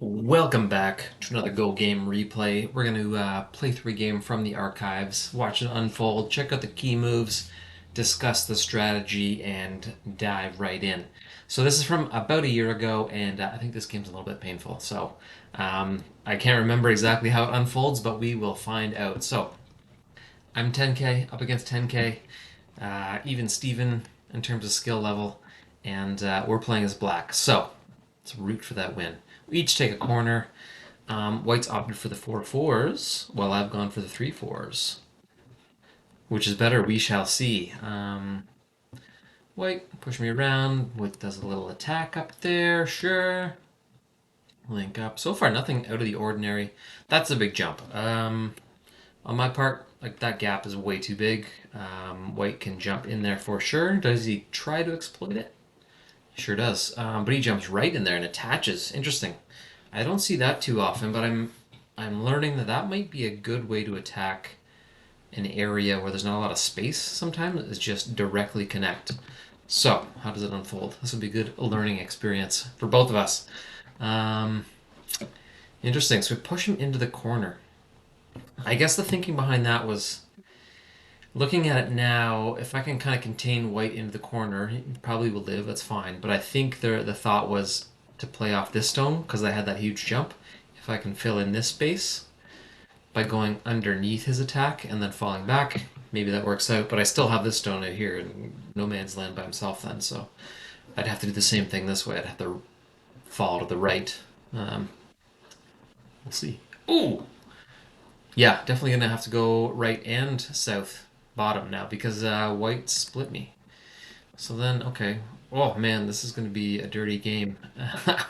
Welcome back to another Go Game replay. We're going to play through a game from the archives, watch it unfold, check out the key moves, discuss the strategy, and dive right in. So this is from about a year ago, and I think this game's a little bit painful. So I can't remember exactly how it unfolds, but we will find out. So I'm 10k up against 10k, even Steven in terms of skill level, and we're playing as black. So let's root for that win. We each take a corner. White's opted for the 4 4s, while I've gone for the 3 4s. Which is better? We shall see. White, push me around. White does a little attack up there, sure. Link up. So far, nothing out of the ordinary. That's a big jump. On my part, like that gap is way too big. White can jump in there for sure. Does he try to exploit it? Sure does. But he jumps right in there and attaches. Interesting. I don't see that too often, but I'm learning that that might be a good way to attack an area where there's not a lot of space sometimes, is just directly connect. So, how does it unfold? This would be a good learning experience for both of us. Um, Interesting. So we push him into the corner. I guess the thinking behind that was looking at it now, if I can kind of contain White into the corner, he probably will live, that's fine. But I think the thought was to play off this stone because I had that huge jump. If I can fill in this space by going underneath his attack and then falling back, maybe that works out. But I still have this stone out here and no man's land by himself then, so I'd have to do the same thing this way. I'd have to fall to the right. Um, we'll see. Ooh! Yeah, definitely gonna have to go right and south bottom now because White split me. So then, okay. Oh man, this is going to be a dirty game.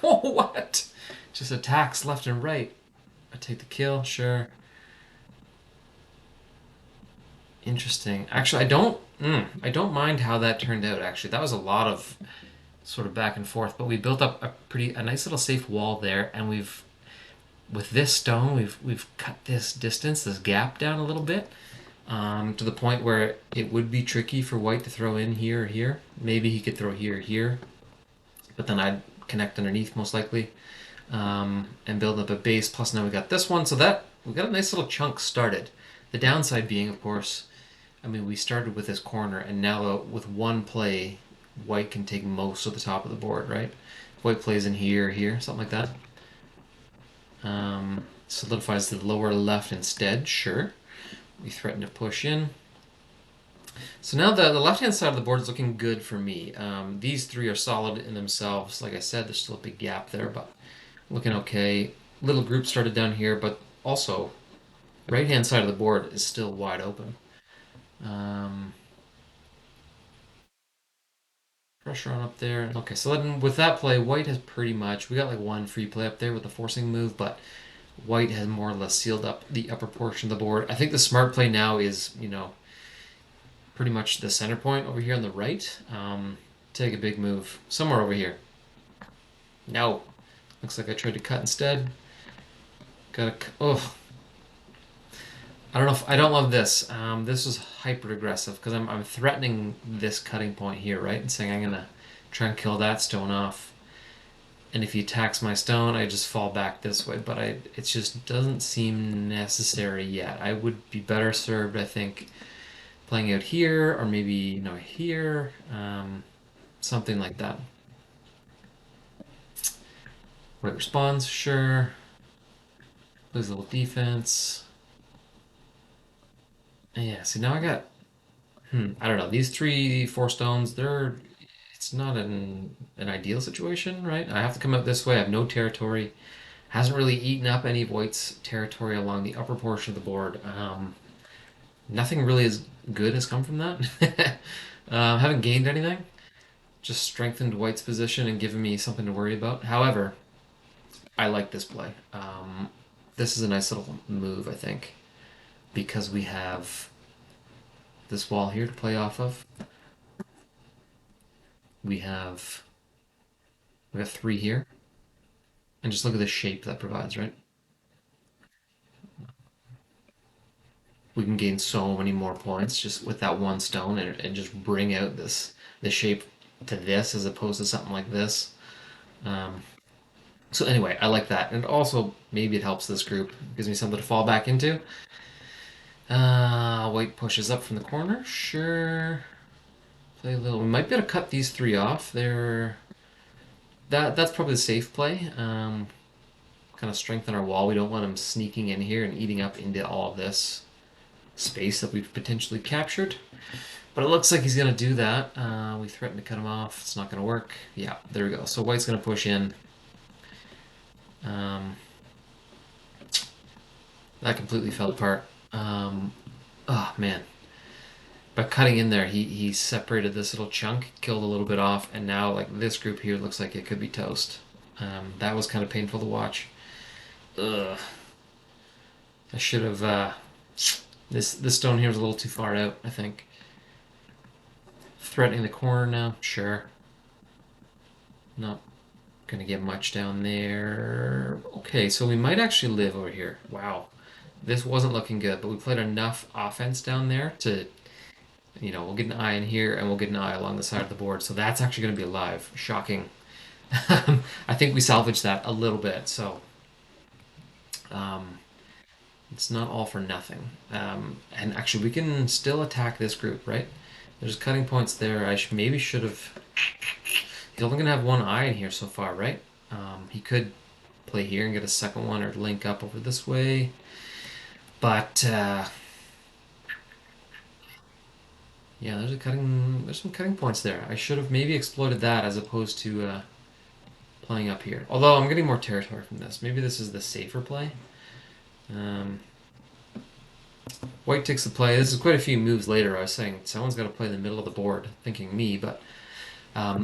Oh, what? Just attacks left and right. I take the kill, sure. Interesting. Actually, I don't mind how that turned out. Actually, that was a lot of sort of back and forth, but we built up a nice little safe wall there, and with this stone, we've cut this distance, this gap down a little bit, to the point where it would be tricky for White to throw in here or here. Maybe he could throw here or here, but then I'd connect underneath most likely, and build up a base. Plus now we got this one, so that we got a nice little chunk started. The downside being, of course, I mean we started with this corner, and now with one play, White can take most of the top of the board, right? White plays in here, here, something like that. Solidifies the lower left instead, sure. We threaten to push in. So now the left-hand side of the board is looking good for me. These three are solid in themselves. Like I said, there's still a big gap there, but looking okay. Little group started down here, but also right-hand side of the board is still wide open. Um, Pressure on up there. Okay, so then with that play, White has pretty much, we got like one free play up there with the forcing move, but White has more or less sealed up the upper portion of the board. I think the smart play now is, pretty much the center point over here on the right. Take a big move somewhere over here. No. Looks like I tried to cut instead. Gotta. Oh. I don't know if I don't love this. This is hyper aggressive because I'm threatening this cutting point here, right? And saying I'm gonna try and kill that stone off. And if he attacks my stone, I just fall back this way. But it just doesn't seem necessary yet. I would be better served, I think, playing out here or maybe here, something like that. Right responds, sure. Plays a little defense. Yeah, see now I got I don't know. These 3 4 stones, it's not an ideal situation, right? I have to come out this way. I have no territory. Hasn't really eaten up any of White's territory along the upper portion of the board. Nothing really as good has come from that. Haven't gained anything. Just strengthened White's position and given me something to worry about. However, I like this play. This is a nice little move, I think, because we have this wall here to play off of. We have 3 here, and just look at the shape that provides, right? We can gain so many more points just with that one stone, and just bring out the shape to this as opposed to something like this. Um, So anyway, I like that. And also, maybe it helps this group. Gives me something to fall back into. White pushes up from the corner. Sure. Play a little. We might be able to cut these three off. That's probably the safe play. Kind of strengthen our wall. We don't want him sneaking in here and eating up into all of this space that we've potentially captured. But it looks like he's going to do that. We threaten to cut him off. It's not going to work. Yeah, there we go. So white's going to push in. Um, that completely fell apart. Oh, man. By cutting in there, he separated this little chunk, killed a little bit off, and now like this group here looks like it could be toast. That was kind of painful to watch. Ugh. I should have. This stone here is a little too far out, I think. Threatening the corner now, sure. Not gonna get much down there. Okay, so we might actually live over here. Wow. This wasn't looking good, but we played enough offense down there to, we'll get an eye in here and we'll get an eye along the side of the board. So that's actually going to be alive. Shocking. I think we salvaged that a little bit. So um, it's not all for nothing. And actually, we can still attack this group, right? There's cutting points there. Maybe should have. He's only going to have one eye in here so far, right? He could play here and get a second one or link up over this way. But yeah, there's some cutting points there. I should have maybe exploited that as opposed to playing up here. Although I'm getting more territory from this. Maybe this is the safer play. Um, White takes the play. This is quite a few moves later. I was saying someone's got to play in the middle of the board, thinking me, but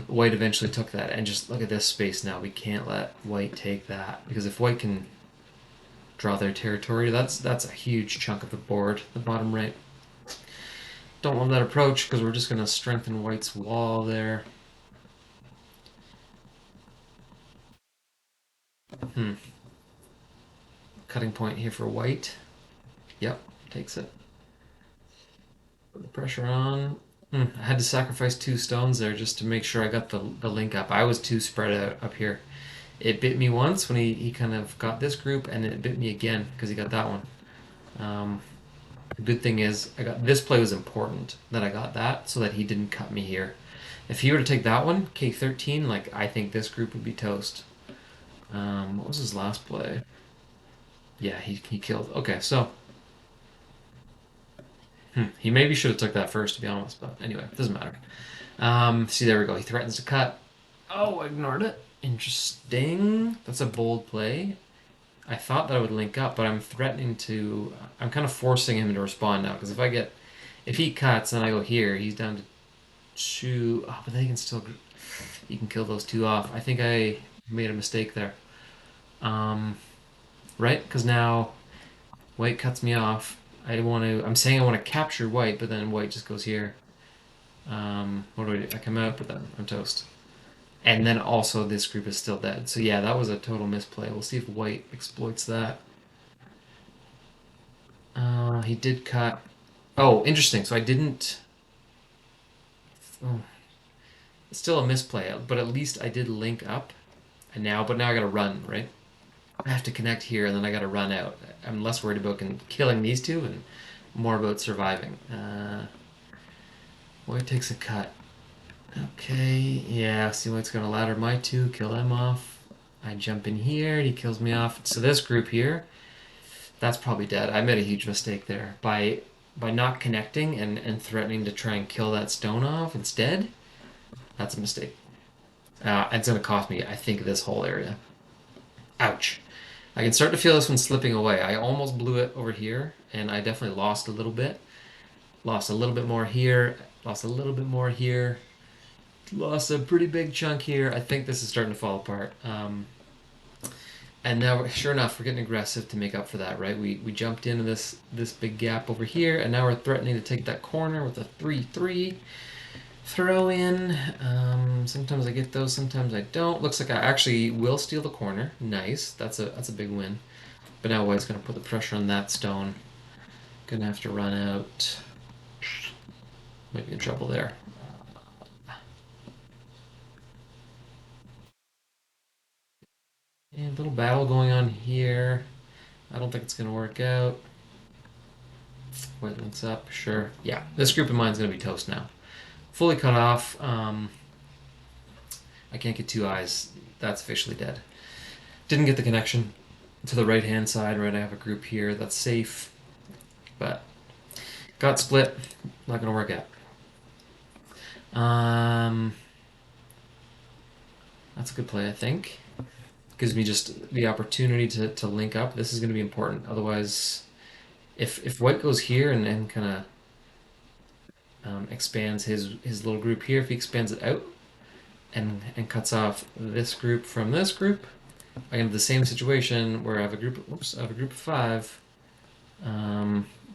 White eventually took that. And just look at this space now. We can't let White take that because if White can draw their territory, that's a huge chunk of the board, the bottom right. Don't love that approach because we're just going to strengthen White's wall there. Cutting point here for White. Yep, takes it. Put the pressure on. I had to sacrifice 2 stones there just to make sure I got the link up. I was too spread out up here. It bit me once when he kind of got this group, and it bit me again because he got that one. The good thing is this play was important that I got that so that he didn't cut me here. If he were to take that one, K13, like I think this group would be toast. What was his last play? Yeah, he killed. Okay, so he maybe should have took that first, to be honest. But anyway, it doesn't matter. See, there we go. He threatens to cut. Oh, I ignored it. Interesting. That's a bold play. I thought that I would link up, but I'm threatening to. I'm kind of forcing him to respond now because if he cuts and I go here, he's down to 2. Oh, but they can still. He can kill those 2 off. I think I made a mistake there. Right? Because now White cuts me off. I'm saying I want to capture White, but then White just goes here. What do I do? I come out, but then I'm toast. And then also this group is still dead. So yeah, that was a total misplay. We'll see if White exploits that. He did cut. Oh, interesting. So I didn't. Oh, it's still a misplay, but at least I did link up. But now I gotta run, right? I have to connect here, and then I gotta run out. I'm less worried about killing these 2, and more about surviving. White takes a cut. Okay, yeah, see White's gonna ladder my 2, kill them off. I jump in here, he kills me off. So this group here, that's probably dead. I made a huge mistake there. By not connecting and threatening to try and kill that stone off instead, that's a mistake. It's gonna cost me, I think, this whole area. Ouch. I can start to feel this one slipping away. I almost blew it over here, and I definitely lost a little bit. Lost a little bit more here, lost a little bit more here. Lost a pretty big chunk here. I think this is starting to fall apart. And now, sure enough, we're getting aggressive to make up for that, right? We jumped into this big gap over here, and now we're threatening to take that corner with a 3-3. Throw in. Sometimes I get those, sometimes I don't. Looks like I actually will steal the corner. Nice. That's a big win. But now White's going to put the pressure on that stone. Gonna have to run out. Might be in trouble there. a little battle going on here. I don't think it's going to work out. White links up, sure. Yeah, this group of mine is going to be toast now. Fully cut off. I can't get two eyes. That's officially dead. Didn't get the connection to the right-hand side, right? I have a group here that's safe, but got split. Not going to work out. That's a good play, I think. Gives me just the opportunity to link up. This is going to be important. Otherwise, if white goes here and kind of expands his little group here, if he expands it out and cuts off this group from this group, I have the same situation where I have a group. Oops, I have a group of 5.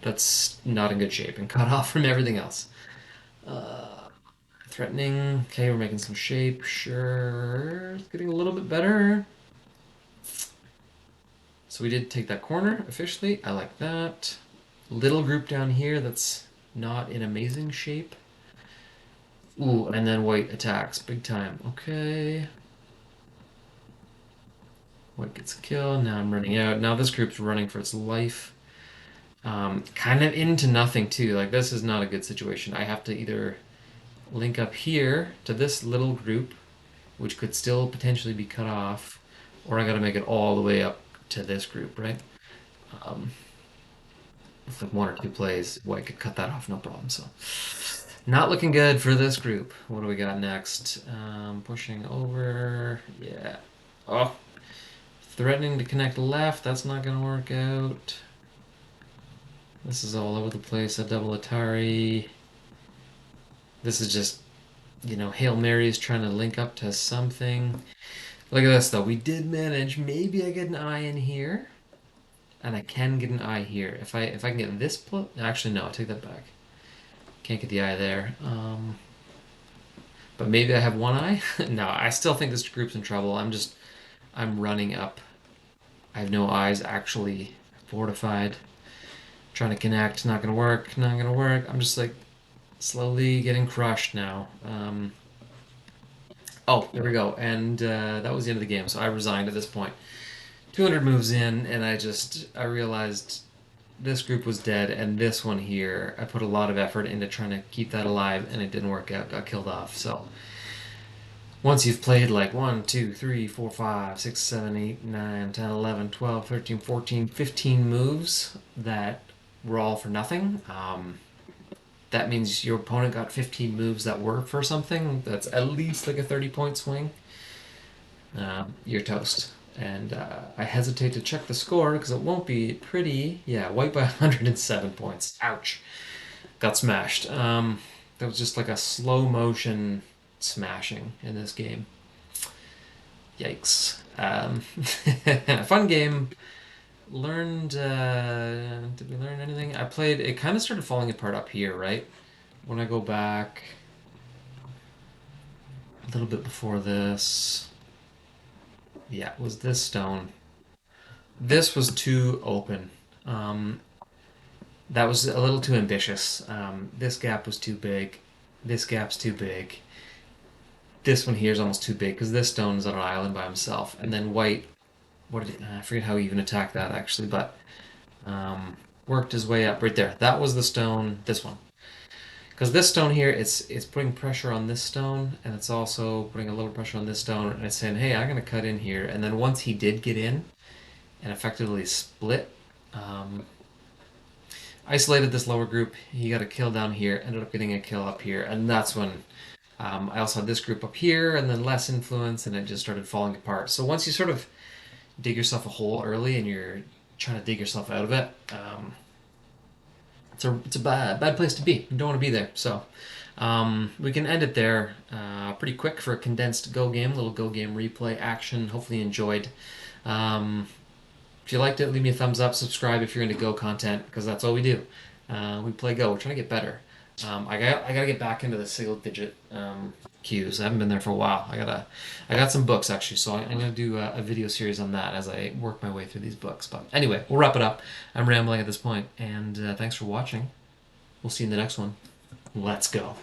That's not in good shape and cut off from everything else. Threatening. Okay, we're making some shape. Sure, it's getting a little bit better. So we did take that corner officially. I like that. Little group down here that's not in amazing shape. Ooh, and then white attacks big time. Okay. White gets a kill. Now I'm running out. Now this group's running for its life. Kind of into nothing too. Like this is not a good situation. I have to either link up here to this little group, which could still potentially be cut off, or I got to make it all the way up to this group, right? With like 1 or 2 plays, white could cut that off, no problem. So, not looking good for this group. What do we got next? Pushing over. Yeah. Oh, threatening to connect left. That's not going to work out. This is all over the place. A double Atari. This is just, Hail Mary is trying to link up to something. Look at this, though. We did manage. Maybe I get an eye in here. And I can get an eye here. If I can get this actually, no, I take that back. Can't get the eye there. But maybe I have one eye? No, I still think this group's in trouble. I'm running up. I have no eyes actually fortified. Trying to connect, not gonna work, not gonna work. I'm just like slowly getting crushed now. Oh, there we go. And that was the end of the game, so I resigned at this point. 200 moves in, and I realized this group was dead, and this one here, I put a lot of effort into trying to keep that alive, and it didn't work out, got killed off. So once you've played like 1, 2, 3, 4, 5, 6, 7, 8, 9, 10, 11, 12, 13, 14, 15 moves that were all for nothing, that means your opponent got 15 moves that were for something, that's at least like a 30-point swing, you're toast. And I hesitate to check the score because it won't be pretty. Yeah, white by 107 points. Ouch. Got smashed. That was just like a slow motion smashing in this game. Yikes. Fun game. Learned. Did we learn anything? I played. It kind of started falling apart up here, right? When I go back a little bit before this. Yeah, it was this stone. This was too open. Um, that was a little too ambitious. This gap was too big. This gap's too big. This one here is almost too big because this stone is on an island by himself. And then white, I forget how he even attacked that actually, but worked his way up right there. That was the stone, this one. Because this stone here, it's putting pressure on this stone, and it's also putting a little pressure on this stone, and it's saying, hey, I'm going to cut in here. And then once he did get in and effectively split, isolated this lower group, he got a kill down here, ended up getting a kill up here, and that's when I also had this group up here, and then less influence, and it just started falling apart. So once you sort of dig yourself a hole early and you're trying to dig yourself out of it, it's a bad place to be. You don't want to be there. So we can end it there pretty quick for a condensed Go game, little Go game replay action. Hopefully you enjoyed. If you liked it, leave me a thumbs up. Subscribe if you're into Go content, because that's all we do. We play Go. We're trying to get better. I gotta get back into the single digit queues. I haven't been there for a while. I got some books actually, so I'm gonna do a video series on that as I work my way through these books. But anyway, we'll wrap it up. I'm rambling at this point, and thanks for watching. We'll see you in the next one. Let's go.